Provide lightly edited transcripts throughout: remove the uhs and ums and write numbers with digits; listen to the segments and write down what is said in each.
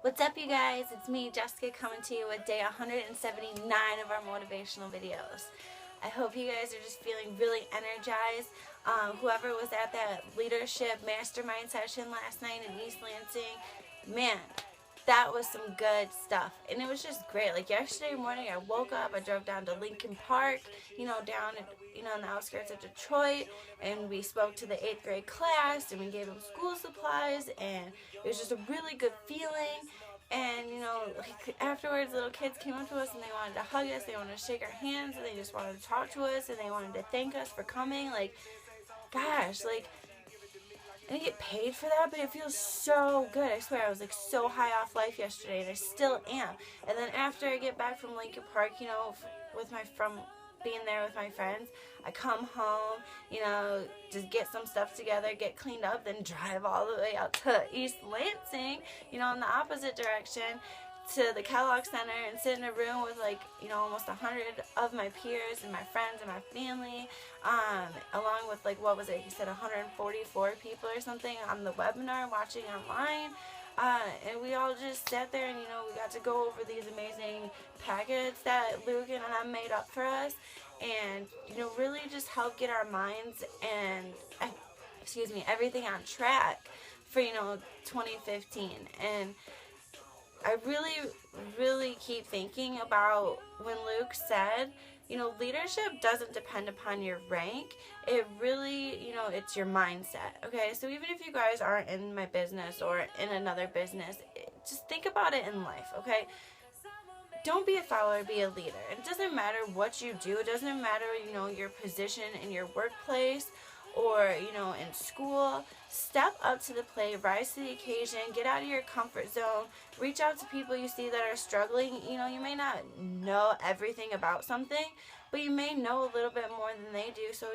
What's up, you guys? It's me, Jessica, coming to you with day 179 of our motivational videos. I hope you guys are just feeling really energized. Whoever was at that leadership mastermind session last night in East Lansing, man, that was some good stuff. And it was just great. Like yesterday morning, I woke up, I drove down to Lincoln Park, down in the outskirts of Detroit, and we spoke to the 8th grade class, and we gave them school supplies, and it was just a really good feeling. And, like afterwards, little kids came up to us, and they wanted to hug us, they wanted to shake our hands, and they just wanted to talk to us, and they wanted to thank us for coming. Like, gosh, like, I didn't get paid for that, but it feels so good. I swear, I was like so high off life yesterday, and I still am. And then after I get back from Lincoln Park, from being there with my friends, I come home, just get some stuff together, get cleaned up, then drive all the way out to East Lansing, in the opposite direction, to the Kellogg Center, and sit in a room with almost 100 of my peers and my friends and my family, along with he said 144 people or something on the webinar watching online. And we all just sat there, and we got to go over these amazing packets that Luke and I made up for us, and really just help get our minds and everything on track for 2015. And I really keep thinking about when Luke said, leadership doesn't depend upon your rank. It really, it's your mindset, okay? So even if you guys aren't in my business or in another business, just think about it in life, okay? Don't be a follower, be a leader. It doesn't matter what you do. It doesn't matter, your position in your workplace or, in school. Step up to the plate, rise to the occasion, get out of your comfort zone, reach out to people you see that are struggling. You may not know everything about something, but you may know a little bit more than they do. So,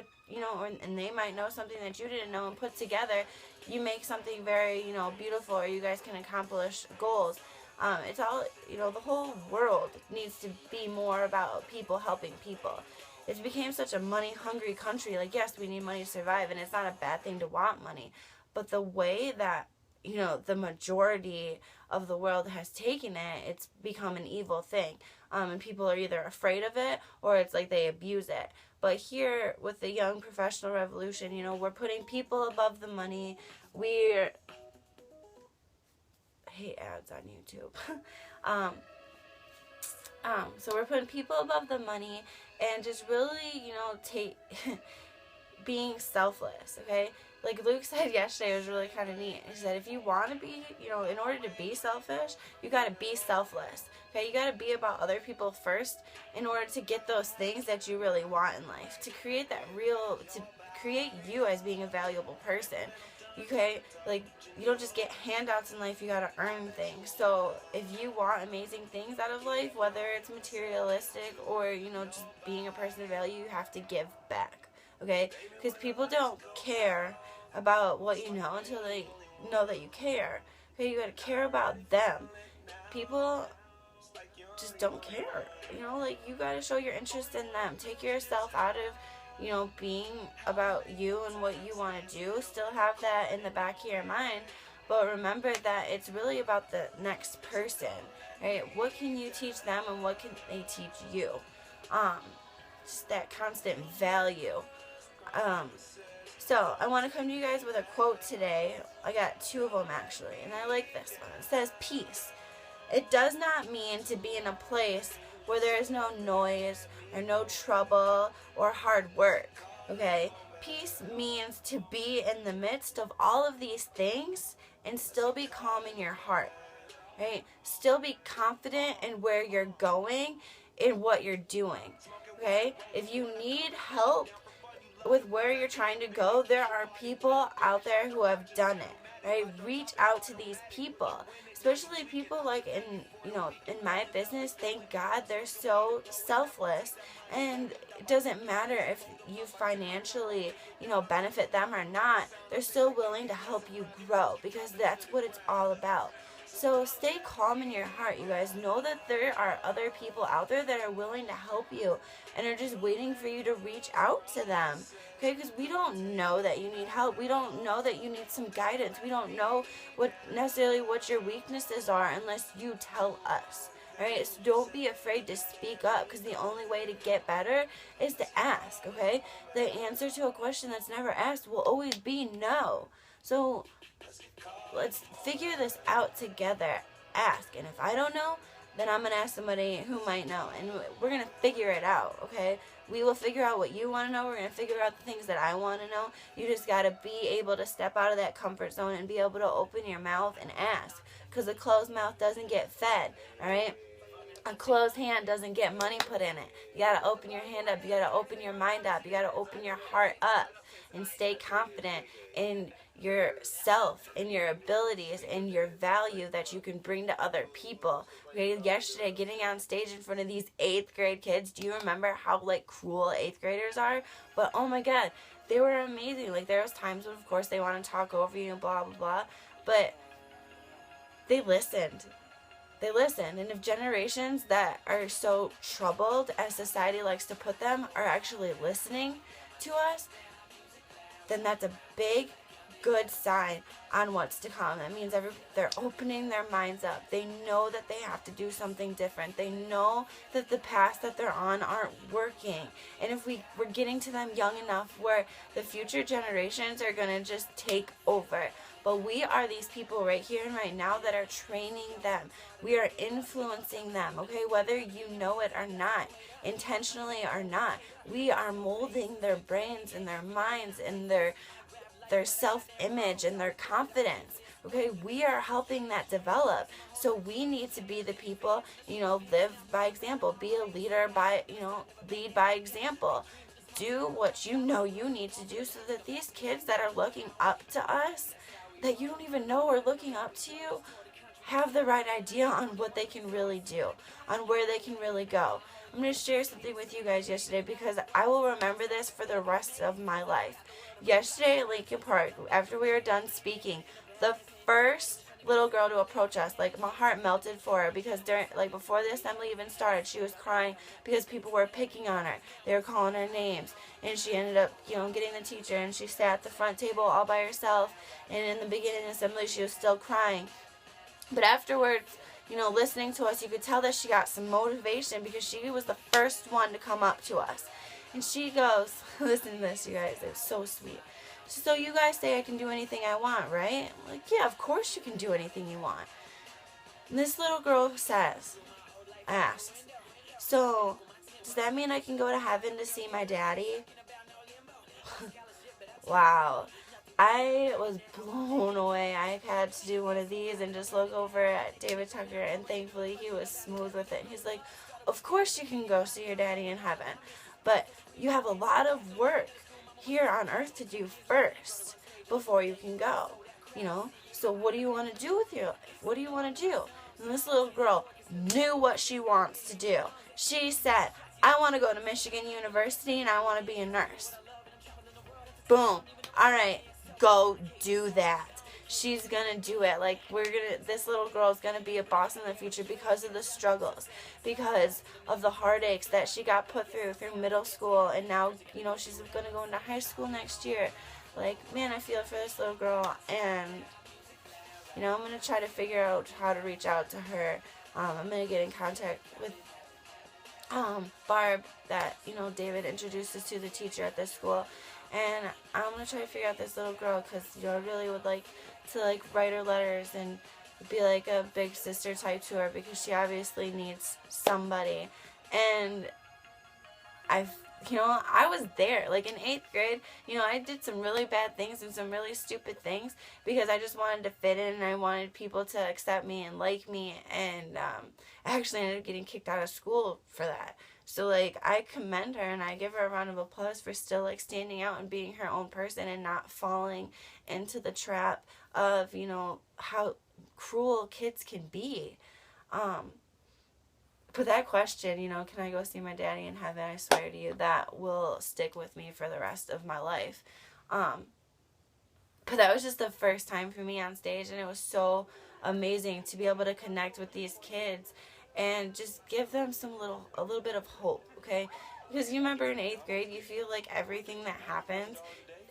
and they might know something that you didn't know, and put together, you make something very, beautiful, or you guys can accomplish goals. It's all, the whole world needs to be more about people helping people. It's became such a money-hungry country. Like, yes, we need money to survive, and it's not a bad thing to want money. But the way that, the majority of the world has taken it, it's become an evil thing. And people are either afraid of it, or it's like they abuse it. But here, with the Young Professional Revolution, we're putting people above the money. I hate ads on YouTube. So we're putting people above the money, and just really, being selfless, okay? Like Luke said yesterday, it was really kind of neat. He said, if you want to be, in order to be selfish, you got to be selfless, okay? You got to be about other people first in order to get those things that you really want in life, to create to create you as being a valuable person. Okay, like, you don't just get handouts in life, you gotta earn things. So if you want amazing things out of life, whether it's materialistic or, just being a person of value, you have to give back, okay? Because people don't care about what you know until they know that you care. Okay, you gotta care about them. People just don't care, you gotta show your interest in them. Take yourself out of being about you and what you want to do. Still have that in the back of your mind, but remember that it's really about the next person, right? What can you teach them, and what can they teach you? Just that constant value. So I want to come to you guys with a quote today. I got two of them actually, and I like this one. It says, peace. It does not mean to be in a place where there is no noise or no trouble or hard work, okay? Peace means to be in the midst of all of these things and still be calm in your heart, right? Still be confident in where you're going, in what you're doing, okay? If you need help with where you're trying to go, there are people out there who have done it, right? Reach out to these people, especially people like in my business. Thank God they're so selfless, and it doesn't matter if you financially, benefit them or not. They're still willing to help you grow, because that's what it's all about. So stay calm in your heart, you guys. Know that there are other people out there that are willing to help you and are just waiting for you to reach out to them. Okay, because we don't know that you need help. We don't know that you need some guidance. We don't know what your weaknesses are unless you tell us. Alright, so don't be afraid to speak up, because the only way to get better is to ask, okay? The answer to a question that's never asked will always be no. So let's figure this out together. Ask. And if I don't know, then I'm going to ask somebody who might know. And we're going to figure it out, okay? We will figure out what you want to know. We're going to figure out the things that I want to know. You just got to be able to step out of that comfort zone and be able to open your mouth and ask. Because a closed mouth doesn't get fed, all right? A closed hand doesn't get money put in it. You got to open your hand up. You got to open your mind up. You got to open your heart up and stay confident in yourself and your abilities and your value that you can bring to other people. Okay, yesterday, getting on stage in front of these 8th grade kids, do you remember how, like, cruel 8th graders are? But, oh my God, they were amazing. Like, there was times when, of course, they want to talk over you and blah, blah, blah. But they listened. They listen. And if generations that are so troubled, as society likes to put them, are actually listening to us, then that's a big, good sign on what's to come. That means they're opening their minds up. They know that they have to do something different. They know that the paths that they're on aren't working. And if we're getting to them young enough where the future generations are going to just take over. But we are these people right here and right now that are training them. We are influencing them, okay? Whether you know it or not, intentionally or not. We are molding their brains and their minds and their self-image and their confidence. Okay, we are helping that develop. So we need to be the people, live by example. Be a leader by, lead by example. Do what you know you need to do so that these kids that are looking up to us, that you don't even know are looking up to you, have the right idea on what they can really do, on where they can really go. I'm going to share something with you guys yesterday because I will remember this for the rest of my life. Yesterday at Lincoln Park, after we were done speaking, the first little girl to approach us, like, my heart melted for her because before the assembly even started, she was crying because people were picking on her. They were calling her names, and she ended up, getting the teacher, and she sat at the front table all by herself, and in the beginning assembly, she was still crying. But afterwards, listening to us, you could tell that she got some motivation because she was the first one to come up to us. And she goes, listen to this, you guys, it's so sweet. So you guys say I can do anything I want, right? I'm like, yeah, of course you can do anything you want. And this little girl asks, so does that mean I can go to heaven to see my daddy? Wow. I was blown away. I had to do one of these and just look over at David Tucker, and thankfully he was smooth with it. He's like, of course you can go see your daddy in heaven, but you have a lot of work here on earth to do first before you can go, So what do you want to do with your life? What do you want to do? And this little girl knew what she wants to do. She said, I want to go to Michigan University and I want to be a nurse. Boom. All right. Go do that. She's gonna do it. This little girl is gonna be a boss in the future because of the struggles, because of the heartaches that she got put through middle school, and now, she's gonna go into high school next year. Man, I feel for this little girl, and, I'm gonna try to figure out how to reach out to her. I'm gonna get in contact with Barb that, David introduces to the teacher at this school. And I'm going to try to figure out this little girl because, I really would like to, write her letters and be like a big sister type to her because she obviously needs somebody. And I was there. In 8th grade, I did some really bad things and some really stupid things because I just wanted to fit in and I wanted people to accept me and like me. And I actually ended up getting kicked out of school for that. So, I commend her and I give her a round of applause for still, standing out and being her own person and not falling into the trap of, how cruel kids can be. But that question, can I go see my daddy in heaven? I swear to you, that will stick with me for the rest of my life. But that was just the first time for me on stage, and it was so amazing to be able to connect with these kids and just give them a little bit of hope, okay? Because you remember in 8th grade, you feel like everything that happens,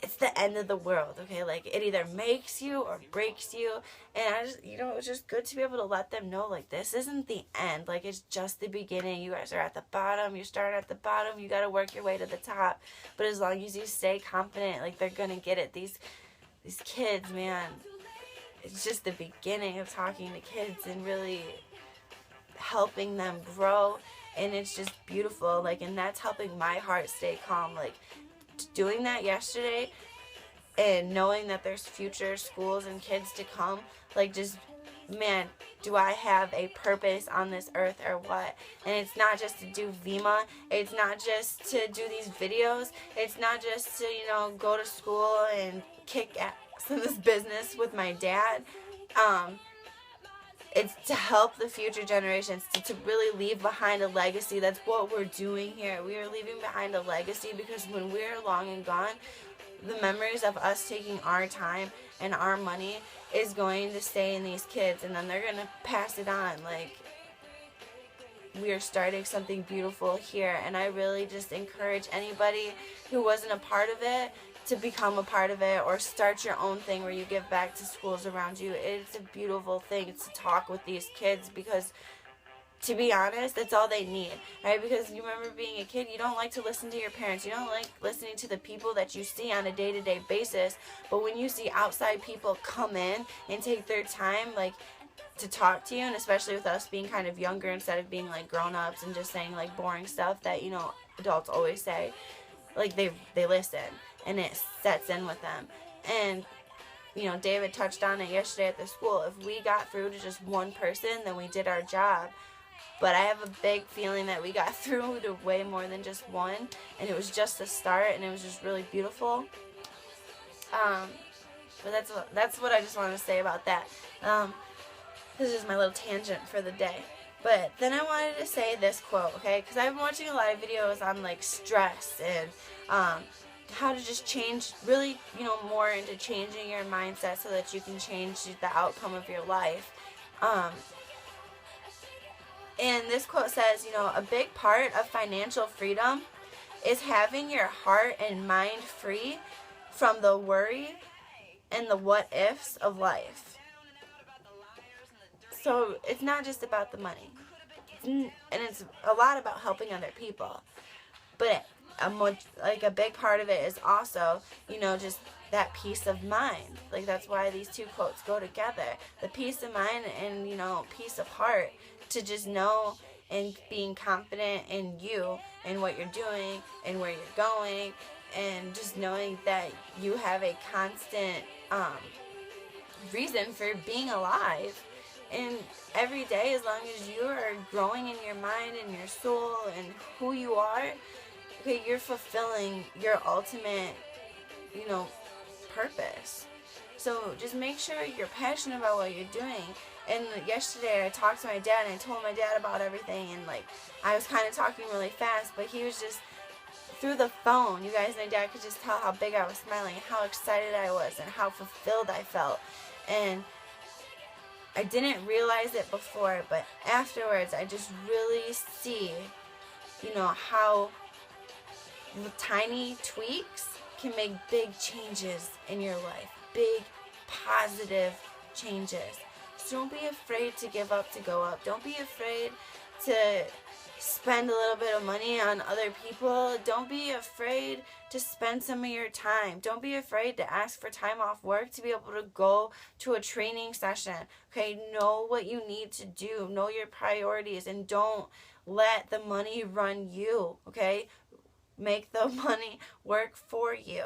it's the end of the world, okay? Like, it either makes you or breaks you. And I just, it's just good to be able to let them know, like, this isn't the end. Like, it's just the beginning. You guys are at the bottom. You start at the bottom. You got to work your way to the top. But as long as you stay confident, like, they're going to get it. These kids, man, it's just the beginning of talking to kids and really helping them grow. And it's just beautiful. Like, and that's helping my heart stay calm. Like, doing that yesterday and knowing that there's future schools and kids to come, like, just, man, do I have a purpose on this earth or what? And it's not just to do VEMA, it's not just to do these videos, it's not just to, go to school and kick ass in this business with my dad. It's to help the future generations, to really leave behind a legacy. That's what we're doing here. We are leaving behind a legacy because when we're long and gone, the memories of us taking our time and our money is going to stay in these kids, and then they're going to pass it on. Like, we are starting something beautiful here, and I really just encourage anybody who wasn't a part of it to become a part of it or start your own thing where you give back to schools around you. It's a beautiful thing to talk with these kids because, to be honest, that's all they need, right? Because you remember being a kid, you don't like to listen to your parents. You don't like listening to the people that you see on a day-to-day basis. But when you see outside people come in and take their time, like, to talk to you, and especially with us being kind of younger instead of being like grown-ups and just saying like boring stuff that, adults always say, like, they listen. And it sets in with them. And, David touched on it yesterday at the school. If we got through to just one person, then we did our job. But I have a big feeling that we got through to way more than just one. And it was just the start, and it was just really beautiful. But that's what I just wanted to say about that. This is my little tangent for the day. But then I wanted to say this quote, okay? Because I've been watching a lot of videos on, like, stress and how to just change, really, more into changing your mindset so that you can change the outcome of your life. And this quote says, a big part of financial freedom is having your heart and mind free from the worry and the what-ifs of life. So it's not just about the money. And it's a lot about helping other people. But a big part of it is also, just that peace of mind. Like, that's why these two quotes go together. The peace of mind and, peace of heart, to just know and being confident in you and what you're doing and where you're going, and just knowing that you have a constant reason for being alive. And every day, as long as you are growing in your mind and your soul and who you are, okay, you're fulfilling your ultimate, purpose. So just make sure you're passionate about what you're doing. And yesterday I talked to my dad and I told my dad about everything, and like, I was kind of talking really fast, but he was just, through the phone, you guys, my dad could just tell how big I was smiling, how excited I was, and how fulfilled I felt. And I didn't realize it before, but afterwards I just really see, how the tiny tweaks can make big changes in your life. Big, positive changes. So don't be afraid to give up to go up. Don't be afraid to spend a little bit of money on other people. Don't be afraid to spend some of your time. Don't be afraid to ask for time off work to be able to go to a training session. Okay, know what you need to do. Know your priorities, and don't let the money run you. Okay, make the money work for you.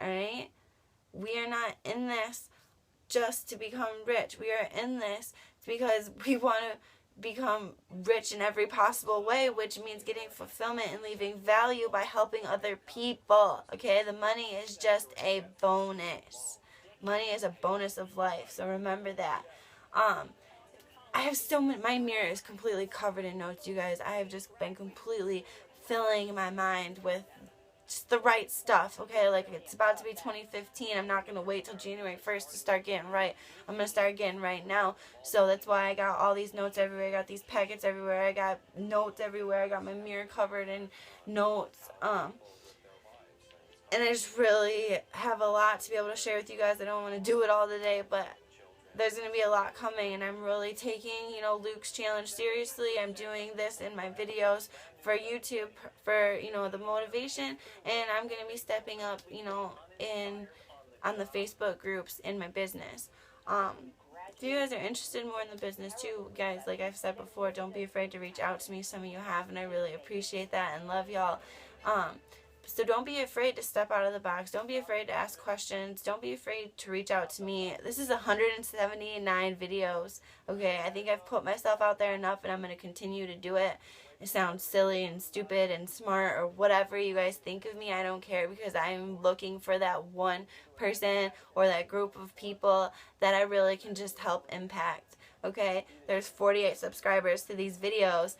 All right, we are not in this just to become rich. We are in this because we want to become rich in every possible way, which means getting fulfillment and leaving value by helping other people. Okay, the money is just a bonus. Money is a bonus of life, so remember that. I have so many, my mirror is completely covered in notes, you guys. I have just been completely filling my mind with just the right stuff, okay? Like, it's about to be 2015. I'm not going to wait till January 1st to start getting right. I'm going to start getting right now. So that's why I got all these notes everywhere. I got these packets everywhere. I got notes everywhere. I got my mirror covered in notes. And I just really have a lot to be able to share with you guys. I don't want to do it all today, but there's going to be a lot coming, and I'm really taking, you know, Luke's challenge seriously. I'm doing this in my videos for YouTube for, you know, the motivation, and I'm going to be stepping up, you know, on the Facebook groups in my business. If you guys are interested more in the business too, guys, like I've said before, don't be afraid to reach out to me. Some of you have, and I really appreciate that and love y'all. So don't be afraid to step out of the box. Don't be afraid to ask questions. Don't be afraid to reach out to me. This is 179 videos, okay? I think I've put myself out there enough, and I'm going to continue to do it. It sounds silly and stupid and smart or whatever you guys think of me. I don't care, because I'm looking for that one person or that group of people that I really can just help impact, okay? There's 48 subscribers to these videos.